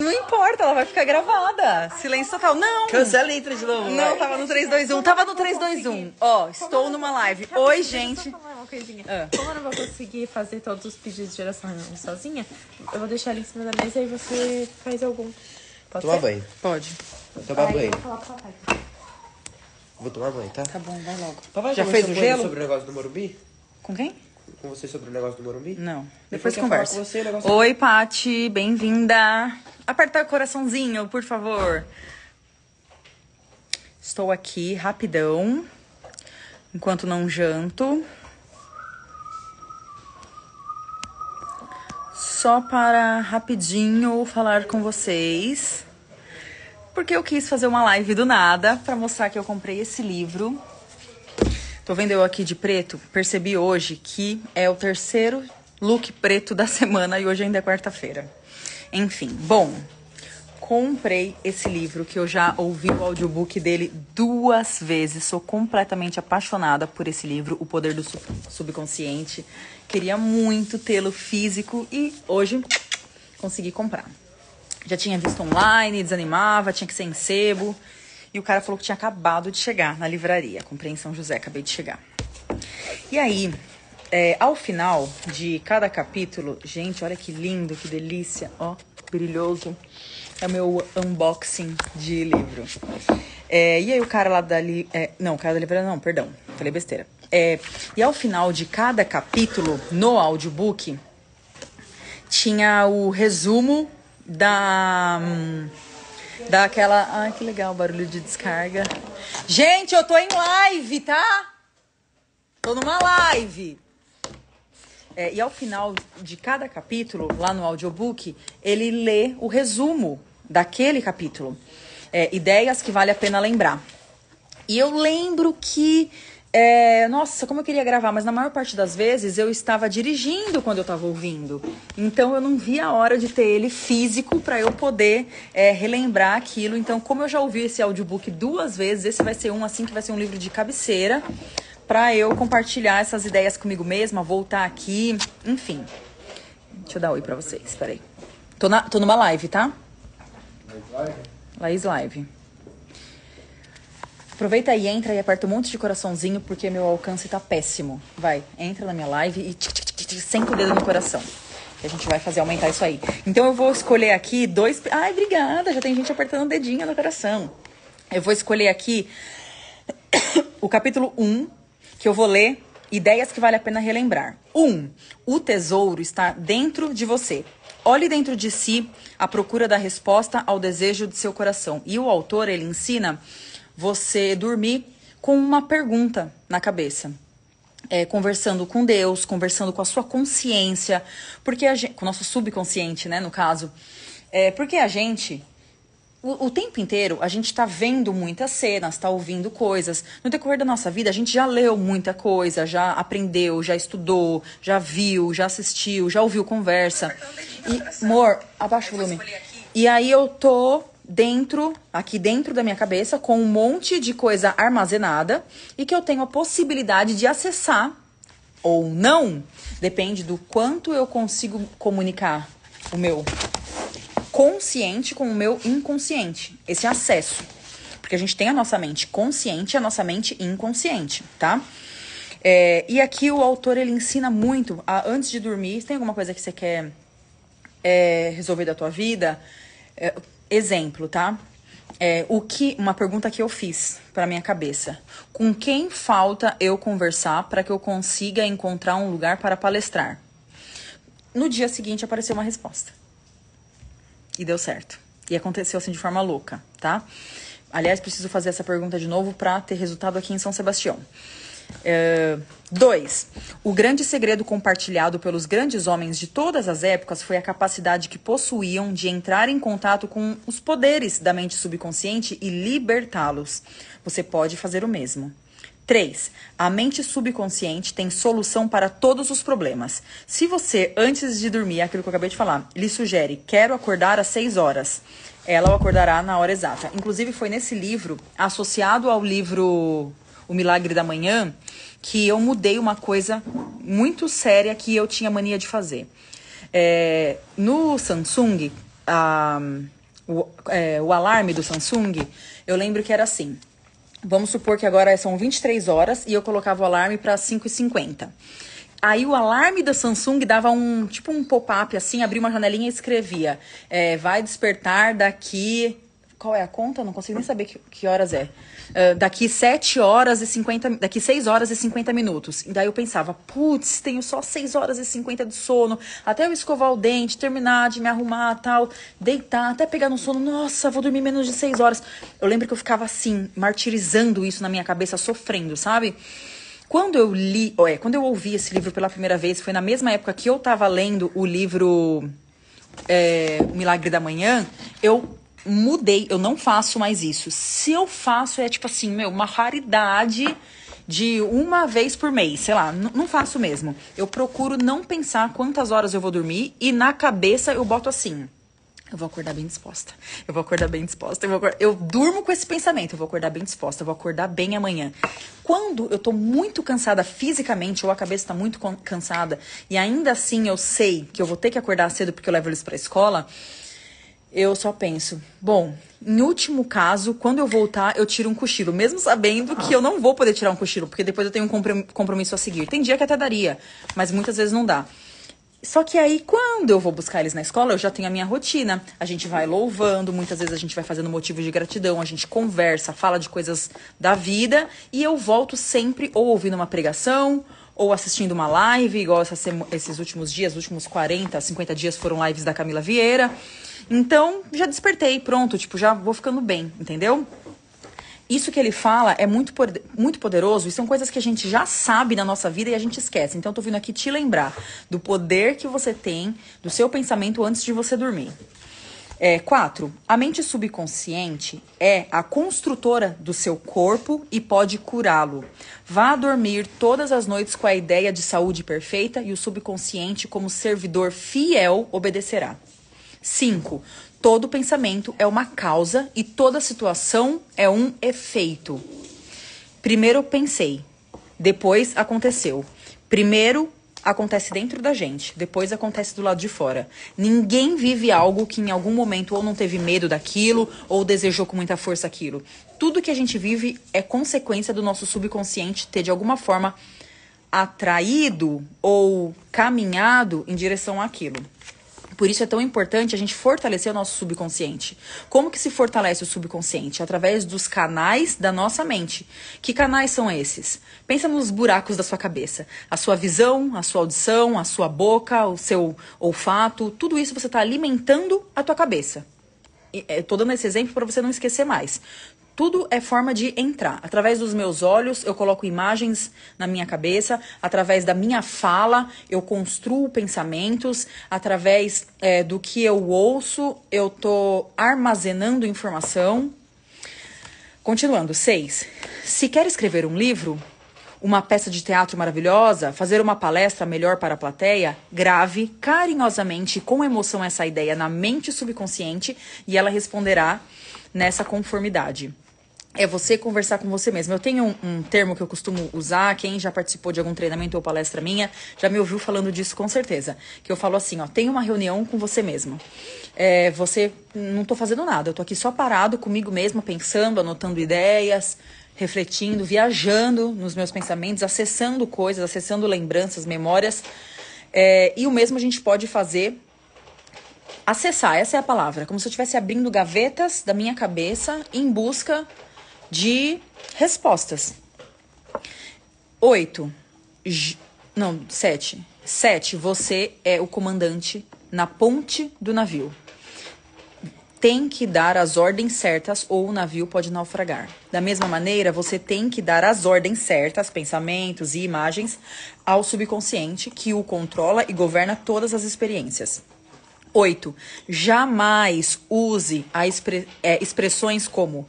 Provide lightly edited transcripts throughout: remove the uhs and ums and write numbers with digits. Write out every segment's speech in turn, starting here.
Não importa, ela vai ficar gravada. Silêncio total. Não. Cancela e entra de novo. Não, vai. tava no 3, 2, 1. Tava no 3, 2, 1. Ó, estou numa live. Oi, gente. Deixa eu falar uma coisinha. Como eu não vou conseguir fazer todos os pedidos de oração sozinha, eu vou deixar ele em cima da mesa e você faz algum. Pode Tomar ser? banho. Pode. Vou tomar banho. Eu vou falar pro papai. Vou tomar banho, tá? Tá bom, vai logo. Papai Já conversou fez o com ele gelo? sobre o negócio do Morumbi? Com quem? Com você sobre o negócio do Morumbi? Não. Depois Depois quer conversa. falar com você, o negócio- Oi, Pati. Bem-vinda. Aperta o coraçãozinho, por favor. Estou aqui rapidão, enquanto não janto. Só para rapidinho falar com vocês. Porque eu quis fazer uma live do nada para mostrar que eu comprei esse livro. Tô vendo eu aqui de preto, percebi hoje que é o terceiro look preto da semana e hoje ainda é quarta-feira. Enfim, bom, comprei esse livro que eu já ouvi o audiobook dele 2 vezes. Sou completamente apaixonada por esse livro, O Poder do Subconsciente. Queria muito tê-lo físico e hoje consegui comprar. Já tinha visto online, desanimava, tinha que ser em sebo. E o cara falou que tinha acabado de chegar na livraria. Comprei em São José, acabei de chegar. E aí, ao final de cada capítulo... Gente, olha que lindo, que delícia. Ó, brilhoso. É o meu unboxing de livro. E aí o cara lá da... não, o cara da livraria não, perdão. Falei besteira. E ao final de cada capítulo, no audiobook, tinha o resumo daquela... Ai, que legal, barulho de descarga. Gente, eu tô em live, tá? Tô numa live. E ao final de cada capítulo, lá no audiobook, ele lê o resumo daquele capítulo. Ideias que vale a pena lembrar. E eu lembro que... nossa, como eu queria gravar, mas na maior parte das vezes eu estava dirigindo quando eu estava ouvindo. Então eu não via a hora de ter ele físico para eu poder relembrar aquilo. Então, como eu já ouvi esse audiobook 2 vezes, esse vai ser que vai ser um livro de cabeceira para eu compartilhar essas ideias comigo mesma, voltar aqui, enfim. Deixa eu dar oi para vocês, peraí. Tô numa live, tá? Laís Live. Aproveita e entra e aperta um monte de coraçãozinho, porque meu alcance tá péssimo. Vai, entra na minha live e senta o dedo no coração. Que a gente vai fazer aumentar isso aí. Então eu vou escolher aqui 2... Ai, obrigada, já tem gente apertando o dedinho no coração. Eu vou escolher aqui o capítulo 1, que eu vou ler ideias que vale a pena relembrar. 1. O tesouro está dentro de você. Olhe dentro de si à procura da resposta ao desejo de seu coração. E o autor, ele ensina... você dormir com uma pergunta na cabeça. Conversando com Deus, conversando com a sua consciência, porque com o nosso subconsciente, né, no caso. Porque a gente, o tempo inteiro, a gente está vendo muitas cenas, está ouvindo coisas. No decorrer da nossa vida, a gente já leu muita coisa, já aprendeu, já estudou, já viu, já assistiu, já ouviu conversa. E, amor, abaixa o volume. E aí eu tô... aqui dentro da minha cabeça, com um monte de coisa armazenada e que eu tenho a possibilidade de acessar ou não, depende do quanto eu consigo comunicar o meu consciente com o meu inconsciente, esse acesso. Porque a gente tem a nossa mente consciente e a nossa mente inconsciente, tá? E aqui o autor, ele ensina muito, antes de dormir, se tem alguma coisa que você quer resolver da tua vida... exemplo, tá? Uma pergunta que eu fiz para minha cabeça. Com quem falta eu conversar para que eu consiga encontrar um lugar para palestrar? No dia seguinte apareceu uma resposta. E deu certo. E aconteceu assim de forma louca, tá? Aliás, preciso fazer essa pergunta de novo para ter resultado aqui em São Sebastião. 2. O grande segredo compartilhado pelos grandes homens de todas as épocas foi a capacidade que possuíam de entrar em contato com os poderes da mente subconsciente e libertá-los. Você pode fazer o mesmo. 3. A mente subconsciente tem solução para todos os problemas. Se você, antes de dormir, aquilo que eu acabei de falar, lhe sugere, quero acordar às 6 horas, ela o acordará na hora exata. Inclusive, foi nesse livro, associado ao livro O Milagre da Manhã, que eu mudei uma coisa muito séria que eu tinha mania de fazer. No Samsung, o alarme do Samsung, eu lembro que era assim. Vamos supor que agora são 23 horas e eu colocava o alarme para 5h50. Aí o alarme da Samsung dava um pop-up assim, abria uma janelinha e escrevia: vai despertar daqui... Qual é a conta? Não consigo nem saber que horas é. Daqui 6 horas e 50 minutos. E daí eu pensava, putz, tenho só 6 horas e 50 de sono. Até eu escovar o dente, terminar de me arrumar, tal, deitar, até pegar no sono. Nossa, vou dormir menos de 6 horas. Eu lembro que eu ficava assim, martirizando isso na minha cabeça, sofrendo, sabe? Quando eu ouvi esse livro pela primeira vez, foi na mesma época que eu tava lendo o livro O Milagre da Manhã, eu mudei, eu não faço mais isso. Se eu faço, é tipo assim, uma raridade de uma vez por mês, sei lá, não faço mesmo. Eu procuro não pensar quantas horas eu vou dormir e na cabeça eu boto assim: eu vou acordar bem disposta. Eu vou acordar bem disposta. Eu durmo com esse pensamento. Eu vou acordar bem disposta. Eu vou acordar bem amanhã. Quando eu tô muito cansada fisicamente ou a cabeça tá muito cansada e ainda assim eu sei que eu vou ter que acordar cedo porque eu levo eles pra escola, eu só penso, bom, em último caso, quando eu voltar, eu tiro um cochilo. Mesmo sabendo que eu não vou poder tirar um cochilo, porque depois eu tenho um compromisso a seguir. Tem dia que até daria, mas muitas vezes não dá. Só que aí, quando eu vou buscar eles na escola, eu já tenho a minha rotina. A gente vai louvando, muitas vezes a gente vai fazendo motivos de gratidão, a gente conversa, fala de coisas da vida. E eu volto sempre ou ouvindo uma pregação, ou assistindo uma live, igual esses últimos dias, os últimos 40, 50 dias foram lives da Camila Vieira. Então, já despertei, pronto, já vou ficando bem, entendeu? Isso que ele fala é muito poderoso e são coisas que a gente já sabe na nossa vida e a gente esquece. Então, eu tô vindo aqui te lembrar do poder que você tem, do seu pensamento antes de você dormir. 4. A mente subconsciente é a construtora do seu corpo e pode curá-lo. Vá dormir todas as noites com a ideia de saúde perfeita e o subconsciente, como servidor fiel, obedecerá. 5. Todo pensamento é uma causa e toda situação é um efeito. Primeiro pensei, depois aconteceu. Primeiro acontece dentro da gente, depois acontece do lado de fora. Ninguém vive algo que em algum momento ou não teve medo daquilo ou desejou com muita força aquilo. Tudo que a gente vive é consequência do nosso subconsciente ter de alguma forma atraído ou caminhado em direção àquilo. Por isso é tão importante a gente fortalecer o nosso subconsciente. Como que se fortalece o subconsciente? Através dos canais da nossa mente. Que canais são esses? Pensa nos buracos da sua cabeça. A sua visão, a sua audição, a sua boca, o seu olfato. Tudo isso você está alimentando a tua cabeça. Estou dando esse exemplo para você não esquecer mais. Tudo é forma de entrar. Através dos meus olhos, eu coloco imagens na minha cabeça. Através da minha fala, eu construo pensamentos. Através do que eu ouço, eu tô armazenando informação. Continuando. 6. Se quer escrever um livro, uma peça de teatro maravilhosa, fazer uma palestra melhor para a plateia, grave carinhosamente e com emoção essa ideia na mente subconsciente e ela responderá nessa conformidade. É você conversar com você mesmo. Eu tenho um termo que eu costumo usar, quem já participou de algum treinamento ou palestra minha, já me ouviu falando disso com certeza. Que eu falo assim, tem uma reunião com você mesmo. Você, não tô fazendo nada, eu tô aqui só parado comigo mesma, pensando, anotando ideias, refletindo, viajando nos meus pensamentos, acessando coisas, acessando lembranças, memórias. E o mesmo a gente pode fazer. Acessar, essa é a palavra. Como se eu estivesse abrindo gavetas da minha cabeça em busca de respostas. 7. 7. Você é o comandante na ponte do navio. Tem que dar as ordens certas ou o navio pode naufragar. Da mesma maneira, você tem que dar as ordens certas, pensamentos e imagens, ao subconsciente que o controla e governa todas as experiências. 8. Jamais use expressões como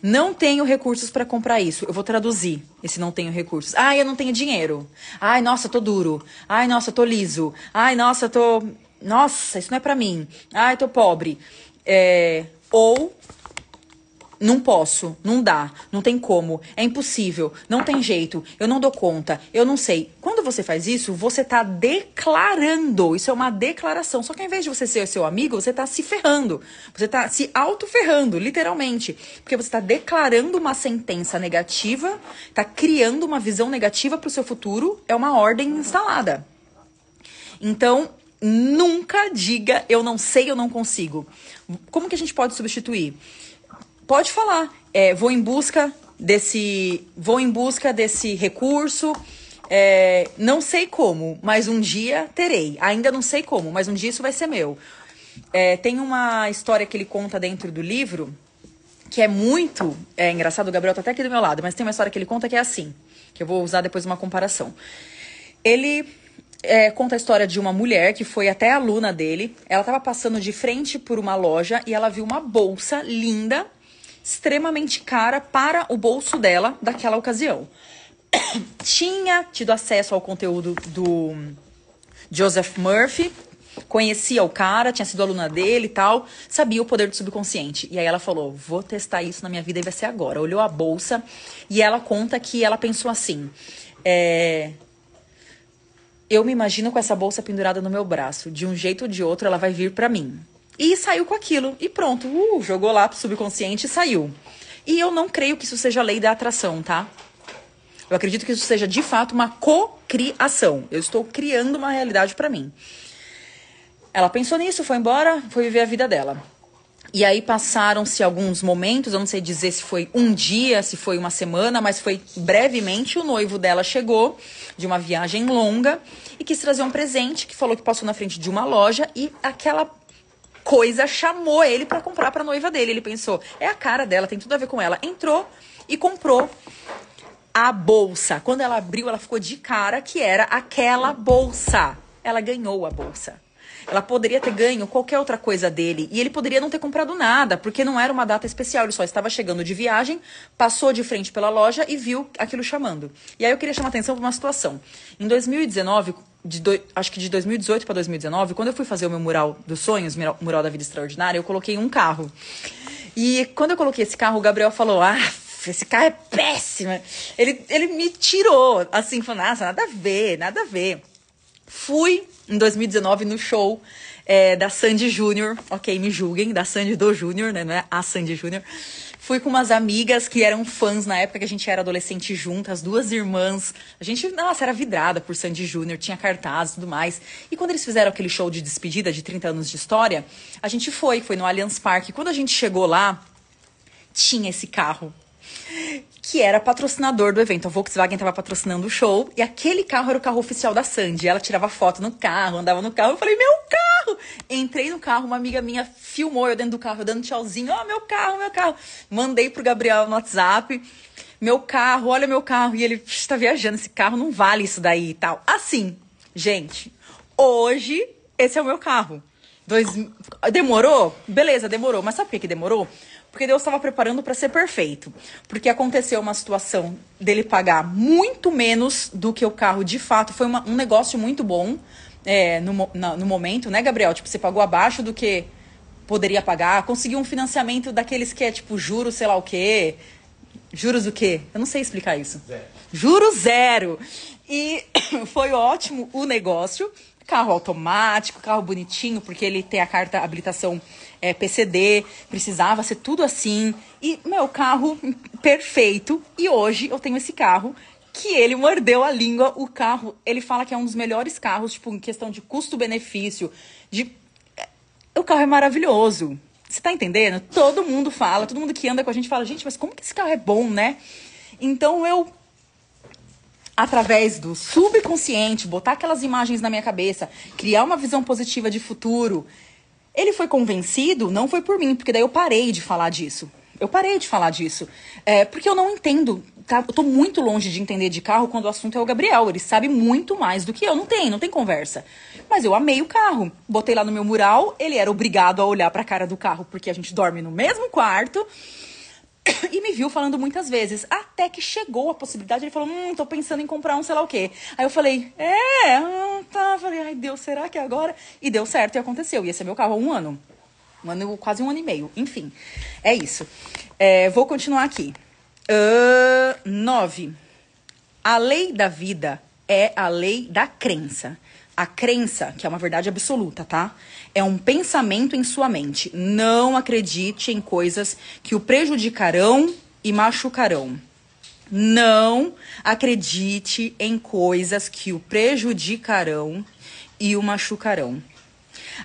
não tenho recursos para comprar isso. Eu vou traduzir esse não tenho recursos. Eu não tenho dinheiro. Ai, nossa, tô duro. Ai, nossa, tô liso. Ai, nossa, Nossa, isso não é para mim. Ai, tô pobre. Ou não posso, não dá, não tem como, é impossível, não tem jeito, eu não dou conta, eu não sei. Quando quando você faz isso, você tá declarando. Isso é uma declaração. Só que ao invés de você ser seu amigo, você tá se ferrando. Você tá se auto-ferrando, literalmente. Porque você tá declarando uma sentença negativa, tá criando uma visão negativa pro seu futuro. É uma ordem instalada. Então, nunca diga eu não sei, eu não consigo. Como que a gente pode substituir? Pode falar, vou em busca desse recurso, não sei como, mas um dia terei. Ainda não sei como, mas um dia isso vai ser meu. Tem uma história que ele conta dentro do livro, que é muito engraçado. O Gabriel tá até aqui do meu lado, mas tem uma história que ele conta que é assim, que eu vou usar depois uma comparação. Ele conta a história de uma mulher que foi até aluna dele. Ela estava passando de frente por uma loja e ela viu uma bolsa linda, extremamente cara para o bolso dela daquela ocasião. Tinha tido acesso ao conteúdo do Joseph Murphy, conhecia o cara, tinha sido aluna dele e tal, sabia o poder do subconsciente. E aí ela falou, vou testar isso na minha vida e vai ser agora. Olhou a bolsa e ela conta que ela pensou assim, eu me imagino com essa bolsa pendurada no meu braço, de um jeito ou de outro ela vai vir pra mim. E saiu com aquilo, e pronto, jogou lá pro subconsciente e saiu. E eu não creio que isso seja lei da atração, tá? Eu acredito que isso seja, de fato, uma cocriação. Eu estou criando uma realidade pra mim. Ela pensou nisso, foi embora, foi viver a vida dela. E aí passaram-se alguns momentos, eu não sei dizer se foi um dia, se foi uma semana, mas foi brevemente, o noivo dela chegou de uma viagem longa e quis trazer um presente, que falou que passou na frente de uma loja e aquela coisa chamou ele pra comprar pra noiva dele. Ele pensou, é a cara dela, tem tudo a ver com ela. Entrou e comprou a bolsa. Quando ela abriu, ela ficou de cara que era aquela bolsa. Ela ganhou a bolsa. Ela poderia ter ganho qualquer outra coisa dele. E ele poderia não ter comprado nada, porque não era uma data especial. Ele só estava chegando de viagem, passou de frente pela loja e viu aquilo chamando. E aí eu queria chamar a atenção para uma situação. Em 2019, acho que de 2018 para 2019, quando eu fui fazer o meu mural dos sonhos, mural da vida extraordinária, eu coloquei um carro. E quando eu coloquei esse carro, o Gabriel falou, esse carro é péssimo. Ele me tirou, assim, falou, nossa, nada a ver, nada a ver. Fui em 2019 no show da Sandy Júnior, ok, me julguem, da Sandy do Júnior, né, não é a Sandy Júnior. Fui com umas amigas que eram fãs na época que a gente era adolescente juntas, duas irmãs. A gente, nossa, era vidrada por Sandy Júnior, tinha cartaz e tudo mais. E quando eles fizeram aquele show de despedida de 30 anos de história, a gente foi no Allianz Parque. Quando a gente chegou lá, tinha esse carro, que era patrocinador do evento. A Volkswagen estava patrocinando o show e aquele carro era o carro oficial da Sandy. Ela tirava foto no carro, andava no carro. Eu falei, meu carro! Entrei no carro, uma amiga minha filmou eu dentro do carro, dando tchauzinho. Ó, meu carro, meu carro. Mandei pro Gabriel no WhatsApp. Meu carro, olha meu carro. E ele, tá viajando, esse carro não vale isso daí e tal. Assim, gente, hoje esse é o meu carro. Demorou? Beleza, demorou. Mas sabe por que demorou? Porque Deus estava preparando para ser perfeito. Porque aconteceu uma situação dele pagar muito menos do que o carro de fato. Foi um negócio muito bom no momento, né, Gabriel? Tipo, você pagou abaixo do que poderia pagar. Conseguiu um financiamento daqueles que é tipo juros, sei lá o quê. Juros o quê? Eu não sei explicar isso. Juros zero. E foi ótimo o negócio. Carro automático, carro bonitinho, porque ele tem a carta habilitação PCD, precisava ser tudo assim. E, meu, carro perfeito. E hoje eu tenho esse carro que ele mordeu a língua. O carro, ele fala que é um dos melhores carros, tipo, em questão de custo-benefício. O carro é maravilhoso. Você tá entendendo? Todo mundo fala, todo mundo que anda com a gente fala, gente, mas como que esse carro é bom, né? Então eu, através do subconsciente, botar aquelas imagens na minha cabeça, criar uma visão positiva de futuro. Ele foi convencido, não foi por mim, porque daí eu parei de falar disso. Porque eu não entendo, tá? Eu tô muito longe de entender de carro quando o assunto é o Gabriel. Ele sabe muito mais do que eu. Não tem conversa. Mas eu amei o carro. Botei lá no meu mural, ele era obrigado a olhar pra cara do carro, porque a gente dorme no mesmo quarto. E me viu falando muitas vezes, até que chegou a possibilidade, ele falou, tô pensando em comprar um sei lá o quê. Aí eu falei, tá, falei, ai Deus, será que é agora? E deu certo e aconteceu, e esse é meu carro há um ano, quase um ano e meio, enfim, é isso. Vou continuar aqui. 9. A lei da vida é a lei da crença. A crença, que é uma verdade absoluta, tá? É um pensamento em sua mente. Não acredite em coisas que o prejudicarão e machucarão. Não acredite em coisas que o prejudicarão e o machucarão.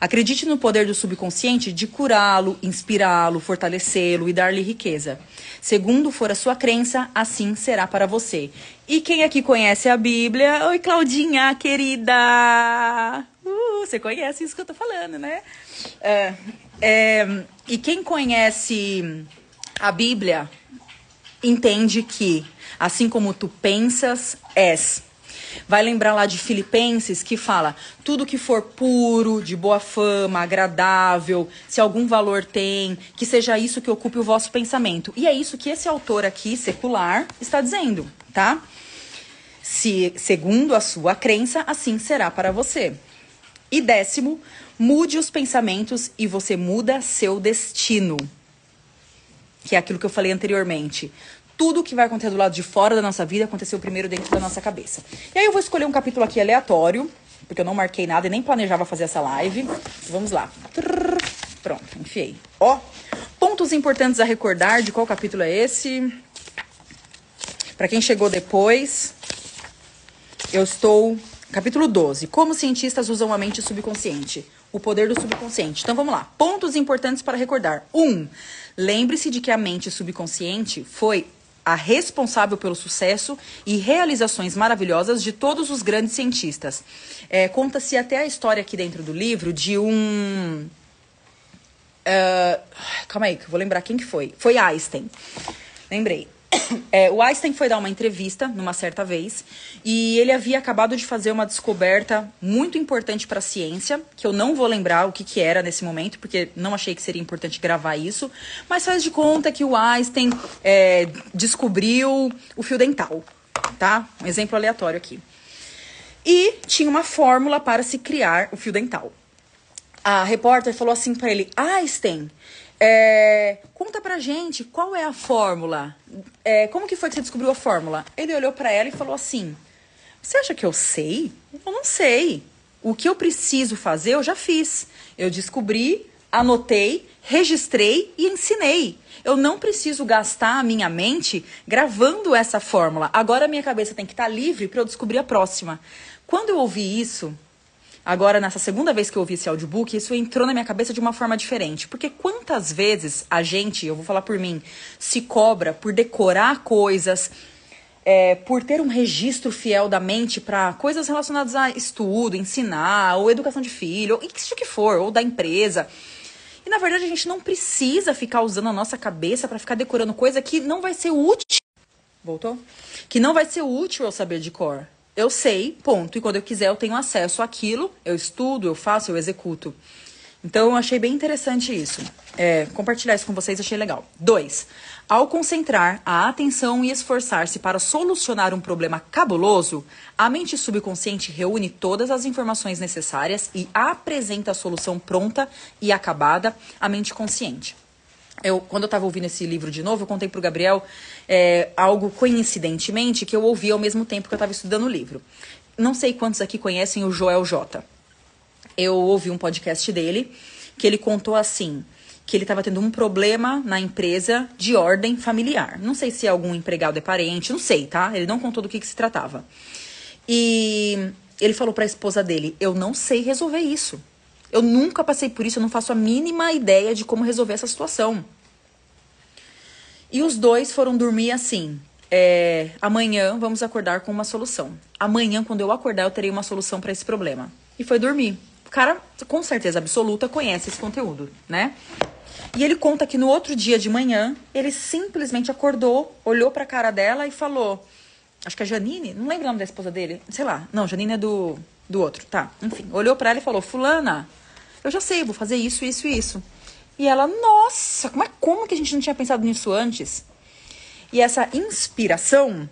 Acredite no poder do subconsciente de curá-lo, inspirá-lo, fortalecê-lo e dar-lhe riqueza. Segundo for a sua crença, assim será para você. E quem aqui conhece a Bíblia? Oi, Claudinha, querida! Você conhece isso que eu tô falando, né? E quem conhece a Bíblia entende que, assim como tu pensas, és. Vai lembrar lá de Filipenses que fala: tudo que for puro, de boa fama, agradável, se algum valor tem, que seja isso que ocupe o vosso pensamento. E é isso que esse autor aqui, secular, está dizendo, tá? Se, segundo a sua crença, assim será para você. E 10º, mude os pensamentos e você muda seu destino. Que é aquilo que eu falei anteriormente. Tudo que vai acontecer do lado de fora da nossa vida aconteceu primeiro dentro da nossa cabeça. E aí eu vou escolher um capítulo aqui aleatório, porque eu não marquei nada e nem planejava fazer essa live. Vamos lá. Pronto, enfiei. Ó, pontos importantes a recordar. De qual capítulo é esse? Para quem chegou depois, eu estou... Capítulo 12. Como cientistas usam a mente subconsciente. O poder do subconsciente. Então vamos lá. Pontos importantes para recordar. 1. Lembre-se de que a mente subconsciente foi a responsável pelo sucesso e realizações maravilhosas de todos os grandes cientistas. Conta-se até a história aqui dentro do livro de um... calma aí, que eu vou lembrar quem que foi. Foi Einstein. Lembrei. O Einstein foi dar uma entrevista numa certa vez e ele havia acabado de fazer uma descoberta muito importante para a ciência, que eu não vou lembrar o que era nesse momento, porque não achei que seria importante gravar isso, mas faz de conta que o Einstein descobriu o fio dental, tá? Um exemplo aleatório aqui. E tinha uma fórmula para se criar o fio dental. A repórter falou assim para ele: Einstein, conta pra gente qual é a fórmula. Como que foi que você descobriu a fórmula? Ele olhou pra ela e falou assim: você acha que eu sei? Eu não sei. O que eu preciso fazer eu já fiz. Eu descobri, anotei, registrei e ensinei. Eu não preciso gastar a minha mente gravando essa fórmula. Agora a minha cabeça tem que estar livre para eu descobrir a próxima. Quando eu ouvi isso, agora nessa segunda vez que eu ouvi esse audiobook, isso entrou na minha cabeça de uma forma diferente. Porque quantas vezes a gente, eu vou falar por mim, se cobra por decorar coisas, por ter um registro fiel da mente para coisas relacionadas a estudo, ensinar, ou educação de filho, ou isso que for, ou da empresa. E na verdade a gente não precisa ficar usando a nossa cabeça para ficar decorando coisa que não vai ser útil. Voltou? Que não vai ser útil eu saber de cor. Eu sei, ponto. E quando eu quiser, eu tenho acesso àquilo, eu estudo, eu faço, eu executo. Então, eu achei bem interessante isso. Compartilhar isso com vocês, achei legal. 2. Ao concentrar a atenção e esforçar-se para solucionar um problema cabuloso, a mente subconsciente reúne todas as informações necessárias e apresenta a solução pronta e acabada à mente consciente. Quando eu estava ouvindo esse livro de novo, eu contei para o Gabriel algo coincidentemente que eu ouvi ao mesmo tempo que eu estava estudando o livro. Não sei quantos aqui conhecem o Joel J. Eu ouvi um podcast dele que ele contou assim, que ele estava tendo um problema na empresa de ordem familiar. Não sei se algum empregado é parente, não sei, tá? Ele não contou do que se tratava. E ele falou para a esposa dele: eu não sei resolver isso. Eu nunca passei por isso, eu não faço a mínima ideia de como resolver essa situação. E os dois foram dormir assim: amanhã vamos acordar com uma solução. Amanhã, quando eu acordar, eu terei uma solução para esse problema. E foi dormir. O cara, com certeza absoluta, conhece esse conteúdo, né? E ele conta que no outro dia de manhã, ele simplesmente acordou, olhou pra cara dela e falou... Acho que é Janine, não lembro o nome da esposa dele. Sei lá, não, Janine é do outro, tá. Enfim, olhou pra ela e falou: fulana, eu já sei, vou fazer isso, isso e isso. E ela: nossa, como que a gente não tinha pensado nisso antes? E essa inspiração,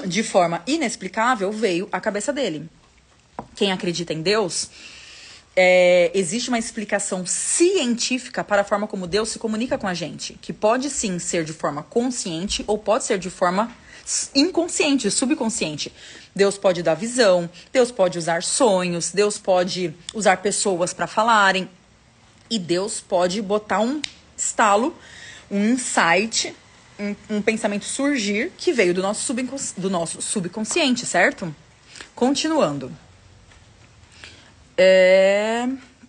de forma inexplicável, veio à cabeça dele. Quem acredita em Deus, existe uma explicação científica para a forma como Deus se comunica com a gente, que pode sim ser de forma consciente ou pode ser de forma inconsciente, subconsciente. Deus pode dar visão, Deus pode usar sonhos, Deus pode usar pessoas para falarem. E Deus pode botar um estalo, um insight, um pensamento surgir que veio do nosso subconsciente, certo? Continuando.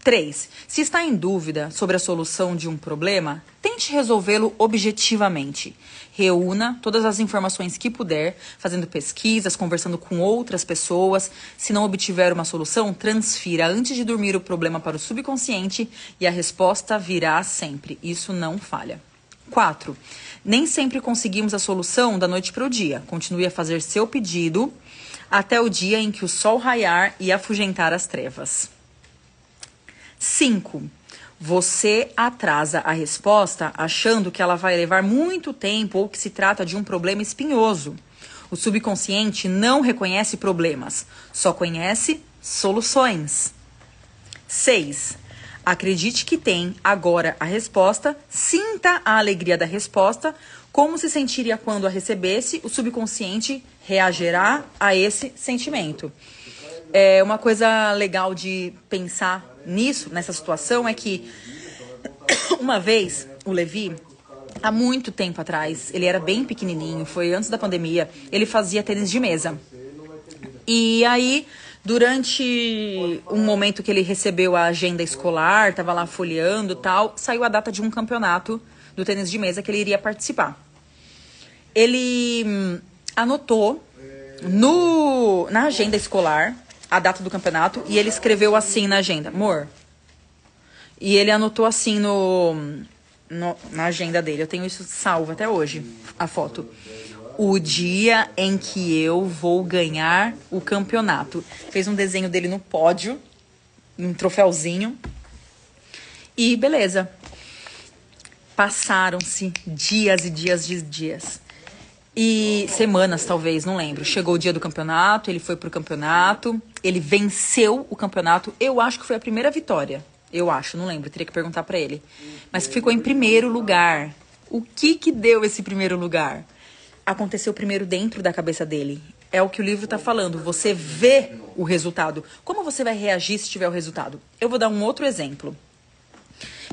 3. Se está em dúvida sobre a solução de um problema, tente resolvê-lo objetivamente. Reúna todas as informações que puder, fazendo pesquisas, conversando com outras pessoas. Se não obtiver uma solução, transfira antes de dormir o problema para o subconsciente e a resposta virá sempre. Isso não falha. 4. Nem sempre conseguimos a solução da noite para o dia. Continue a fazer seu pedido até o dia em que o sol raiar e afugentar as trevas. 5. Você atrasa a resposta achando que ela vai levar muito tempo ou que se trata de um problema espinhoso. O subconsciente não reconhece problemas, só conhece soluções. 6. Acredite que tem agora a resposta, sinta a alegria da resposta, como se sentiria quando a recebesse, o subconsciente reagirá a esse sentimento. Uma coisa legal de pensar nisso, nessa situação, é que uma vez o Levi, há muito tempo atrás, ele era bem pequenininho, foi antes da pandemia, ele fazia tênis de mesa. E aí, durante um momento que ele recebeu a agenda escolar, estava lá folheando e tal, saiu a data de um campeonato do tênis de mesa que ele iria participar. Ele anotou na agenda escolar a data do campeonato e ele escreveu assim na agenda, amor. E ele anotou assim na agenda dele, eu tenho isso salvo até hoje, a foto. O dia em que eu vou ganhar o campeonato. Fez um desenho dele no pódio, um troféuzinho. E beleza. Passaram-se dias e dias e dias. E semanas, talvez, não lembro. Chegou o dia do campeonato, ele foi pro campeonato, ele venceu o campeonato. Eu acho que foi a primeira vitória. Eu acho, não lembro, teria que perguntar pra ele. Mas ficou em primeiro lugar. O que deu esse primeiro lugar? Aconteceu primeiro dentro da cabeça dele. É o que o livro tá falando. Você vê o resultado. Como você vai reagir se tiver o resultado? Eu vou dar um outro exemplo.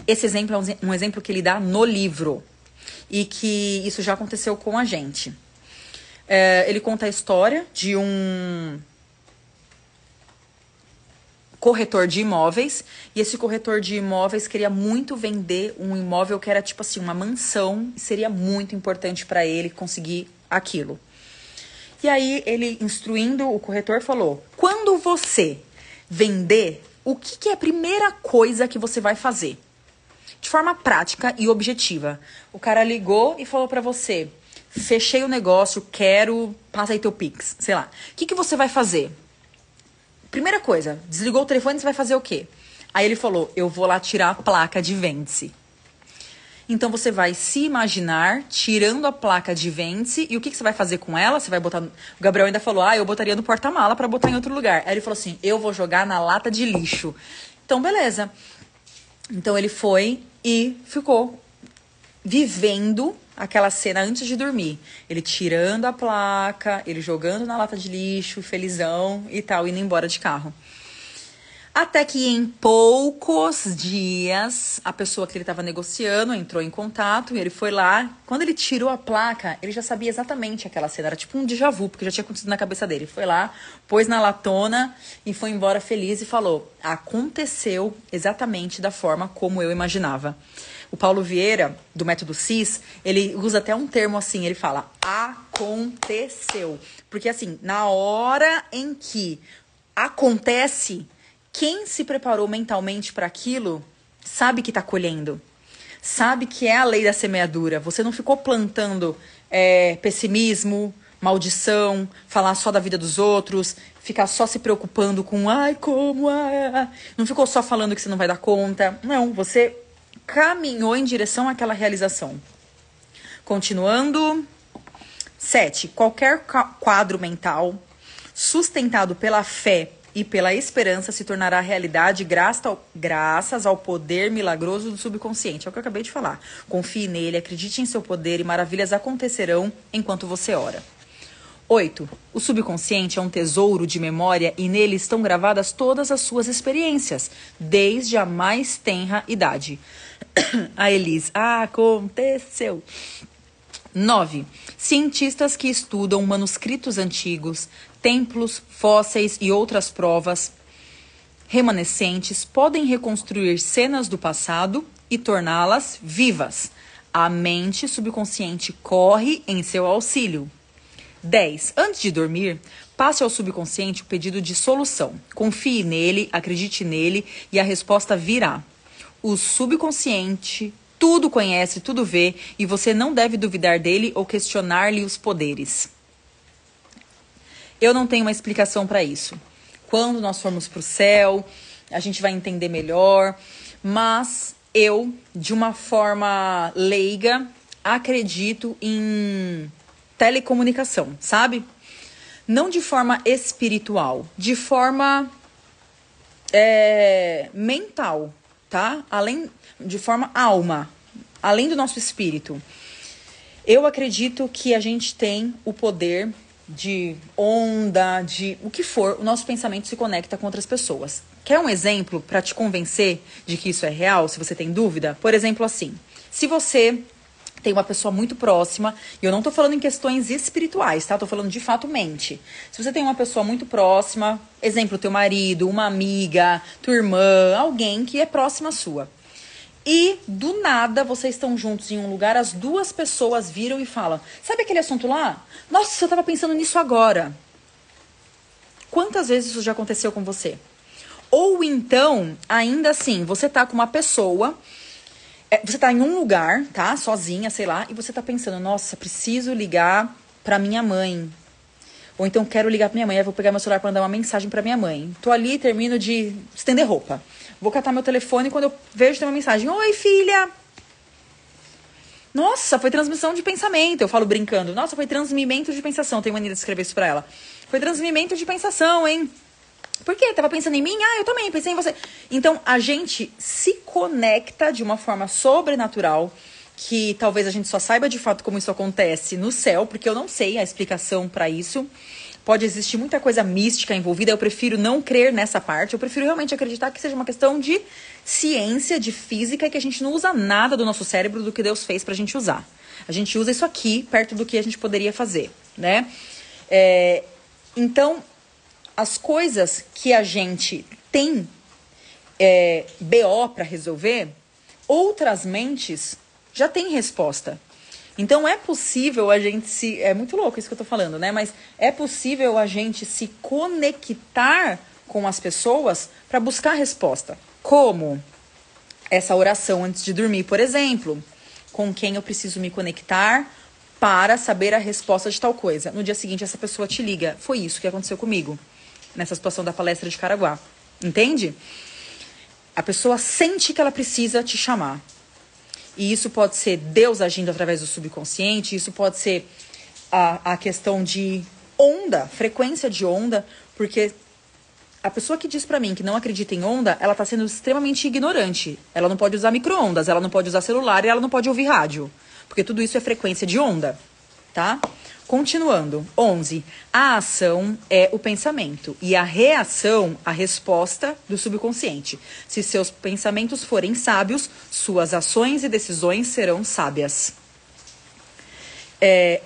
Esse exemplo é um exemplo que ele dá no livro. E que isso já aconteceu com a gente. Ele conta a história de um corretor de imóveis. E esse corretor de imóveis queria muito vender um imóvel que era tipo assim, uma mansão. E seria muito importante para ele conseguir aquilo. E aí ele, instruindo o corretor, falou: quando você vender, o que é a primeira coisa que você vai fazer? De forma prática e objetiva. O cara ligou e falou pra você: fechei o negócio, passa aí teu Pix, sei lá. O que você vai fazer? Primeira coisa, desligou o telefone, você vai fazer o quê? Aí ele falou: eu vou lá tirar a placa de vende-se. Então você vai se imaginar tirando a placa de vende-se. E o que você vai fazer com ela? Você vai botar... O Gabriel ainda falou: eu botaria no porta-mala pra botar em outro lugar. Aí ele falou assim: eu vou jogar na lata de lixo. Então beleza. Então ele foi e ficou vivendo aquela cena antes de dormir. Ele tirando a placa, ele jogando na lata de lixo, felizão e tal, indo embora de carro. Até que em poucos dias, a pessoa que ele estava negociando entrou em contato e ele foi lá. Quando ele tirou a placa, ele já sabia exatamente aquela cena. Era tipo um déjà vu, porque já tinha acontecido na cabeça dele. Foi lá, pôs na latona e foi embora feliz e falou: aconteceu exatamente da forma como eu imaginava. O Paulo Vieira, do Método CIS, ele usa até um termo assim, ele fala: aconteceu. Porque assim, na hora em que acontece... Quem se preparou mentalmente para aquilo sabe que está colhendo. Sabe que é a lei da semeadura. Você não ficou plantando pessimismo, maldição, falar só da vida dos outros, ficar só se preocupando com não ficou só falando que você não vai dar conta. Não, você caminhou em direção àquela realização. Continuando. 7. Qualquer quadro mental sustentado pela fé e pela esperança se tornará realidade graças ao poder milagroso do subconsciente. É o que eu acabei de falar. Confie nele, acredite em seu poder e maravilhas acontecerão enquanto você ora. 8. O subconsciente é um tesouro de memória e nele estão gravadas todas as suas experiências, desde a mais tenra idade. A Elis, aconteceu. 9. Cientistas que estudam manuscritos antigos, templos, fósseis e outras provas remanescentes podem reconstruir cenas do passado e torná-las vivas. A mente subconsciente corre em seu auxílio. 10. Antes de dormir, passe ao subconsciente o pedido de solução. Confie nele, acredite nele e a resposta virá. O subconsciente tudo conhece, tudo vê e você não deve duvidar dele ou questionar-lhe os poderes. Eu não tenho uma explicação para isso. Quando nós formos para o céu, a gente vai entender melhor, mas eu, de uma forma leiga, acredito em telecomunicação, sabe? Não de forma espiritual, de forma mental, tá? De forma alma, além do nosso espírito. Eu acredito que a gente tem o poder de onda, de o que for, o nosso pensamento se conecta com outras pessoas. Quer um exemplo para te convencer de que isso é real, se você tem dúvida? Por exemplo, assim, se você tem uma pessoa muito próxima, e eu não tô falando em questões espirituais, tá? Tô falando de fato mente. Se você tem uma pessoa muito próxima, exemplo, teu marido, uma amiga, tua irmã, alguém que é próxima sua. E, do nada, vocês estão juntos em um lugar, as duas pessoas viram e falam, sabe aquele assunto lá? Nossa, eu tava pensando nisso agora. Quantas vezes isso já aconteceu com você? Ou então, ainda assim, você tá com uma pessoa, você tá em um lugar, tá? Sozinha, sei lá, e você tá pensando, nossa, preciso ligar pra minha mãe. Ou então, quero ligar pra minha mãe, aí vou pegar meu celular pra mandar uma mensagem pra minha mãe. Tô ali, termino de estender roupa. Vou catar meu telefone e quando eu vejo tem uma mensagem. Oi, filha! Nossa, foi transmissão de pensamento. Eu falo brincando. Nossa, foi transmimento de pensação. Tenho mania de escrever isso pra ela. Foi transmimento de pensação, hein? Por quê? Tava pensando em mim? Ah, eu também, pensei em você. Então, a gente se conecta de uma forma sobrenatural, que talvez a gente só saiba de fato como isso acontece no céu, porque eu não sei a explicação pra isso. Pode existir muita coisa mística envolvida, eu prefiro não crer nessa parte, eu prefiro realmente acreditar que seja uma questão de ciência, de física, e que a gente não usa nada do nosso cérebro do que Deus fez pra gente usar. A gente usa isso aqui, perto do que a gente poderia fazer, né? Então, as coisas que a gente tem BO pra resolver, outras mentes já têm resposta. Então, é possível a gente se... É muito louco isso que eu tô falando, né? Mas é possível a gente se conectar com as pessoas para buscar resposta. Como essa oração antes de dormir, por exemplo. Com quem eu preciso me conectar para saber a resposta de tal coisa. No dia seguinte, essa pessoa te liga. Foi isso que aconteceu comigo, nessa situação da palestra de Caraguá. Entende? A pessoa sente que ela precisa te chamar. E isso pode ser Deus agindo através do subconsciente, isso pode ser a questão de onda, frequência de onda, porque a pessoa que diz pra mim que não acredita em onda, ela tá sendo extremamente ignorante. Ela não pode usar micro-ondas, ela não pode usar celular e ela não pode ouvir rádio, porque tudo isso é frequência de onda, tá? Continuando. 11. A ação é o pensamento e a reação, a resposta do subconsciente. Se seus pensamentos forem sábios, suas ações e decisões serão sábias.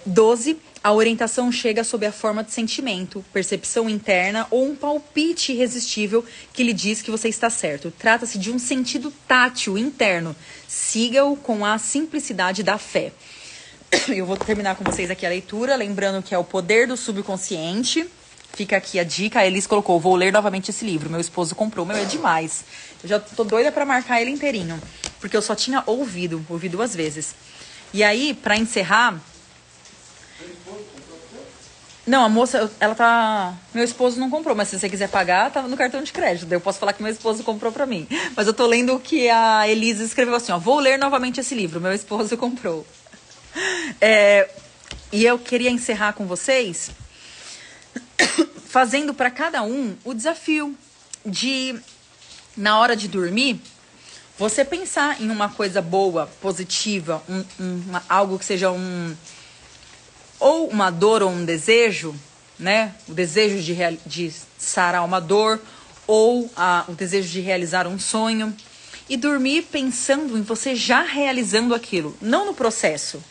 12. A orientação chega sob a forma de sentimento, percepção interna ou um palpite irresistível que lhe diz que você está certo. Trata-se de um sentido tátil interno. Siga-o com a simplicidade da fé. Eu vou terminar com vocês aqui a leitura, lembrando que é o poder do subconsciente. Fica aqui a dica. A Elis colocou, vou ler novamente esse livro. Meu esposo comprou, meu é demais. Eu já tô doida pra marcar ele inteirinho, porque eu só tinha ouvi 2 vezes. E aí, pra encerrar... Não, a moça, ela tá... Meu esposo não comprou, mas se você quiser pagar, tá no cartão de crédito. Daí eu posso falar que meu esposo comprou pra mim. Mas eu tô lendo o que a Elisa escreveu assim, ó. Vou ler novamente esse livro, meu esposo comprou. E eu queria encerrar com vocês fazendo para cada um o desafio de, na hora de dormir, você pensar em uma coisa boa, positiva, algo que seja ou uma dor ou um desejo, né? O desejo de sarar uma dor ou o desejo de realizar um sonho. E dormir pensando em você já realizando aquilo, não no processo.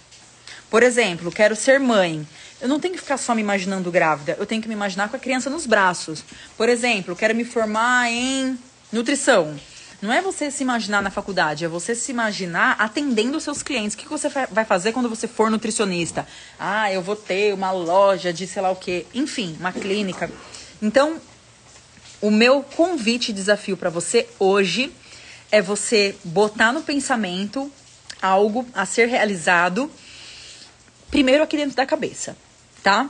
Por exemplo, quero ser mãe. Eu não tenho que ficar só me imaginando grávida, eu tenho que me imaginar com a criança nos braços. Por exemplo, quero me formar em nutrição. Não é você se imaginar na faculdade, é você se imaginar atendendo os seus clientes. O que você vai fazer quando você for nutricionista? Ah, eu vou ter uma loja de sei lá o quê. Enfim, uma clínica. Então, o meu convite e desafio para você hoje é você botar no pensamento algo a ser realizado primeiro aqui dentro da cabeça, tá?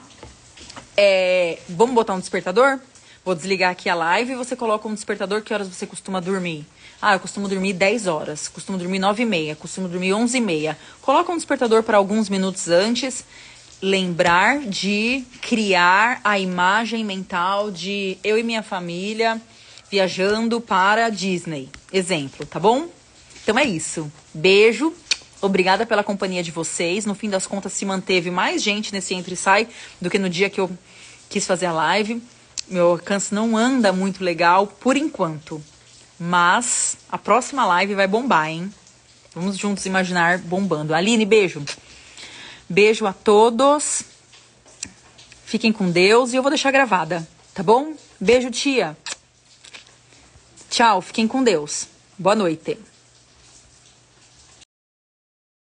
Vamos botar um despertador? Vou desligar aqui a live e você coloca um despertador. Que horas você costuma dormir? Ah, eu costumo dormir 10 horas, costumo dormir 9h30, costumo dormir 11h30. Coloca um despertador para alguns minutos antes. Lembrar de criar a imagem mental de eu e minha família viajando para Disney. Exemplo, tá bom? Então é isso. Beijo. Obrigada pela companhia de vocês. No fim das contas, se manteve mais gente nesse entra e sai do que no dia que eu quis fazer a live. Meu alcance não anda muito legal por enquanto. Mas a próxima live vai bombar, hein? Vamos juntos imaginar bombando. Aline, beijo. Beijo a todos. Fiquem com Deus e eu vou deixar gravada, tá bom? Beijo, tia. Tchau, fiquem com Deus. Boa noite.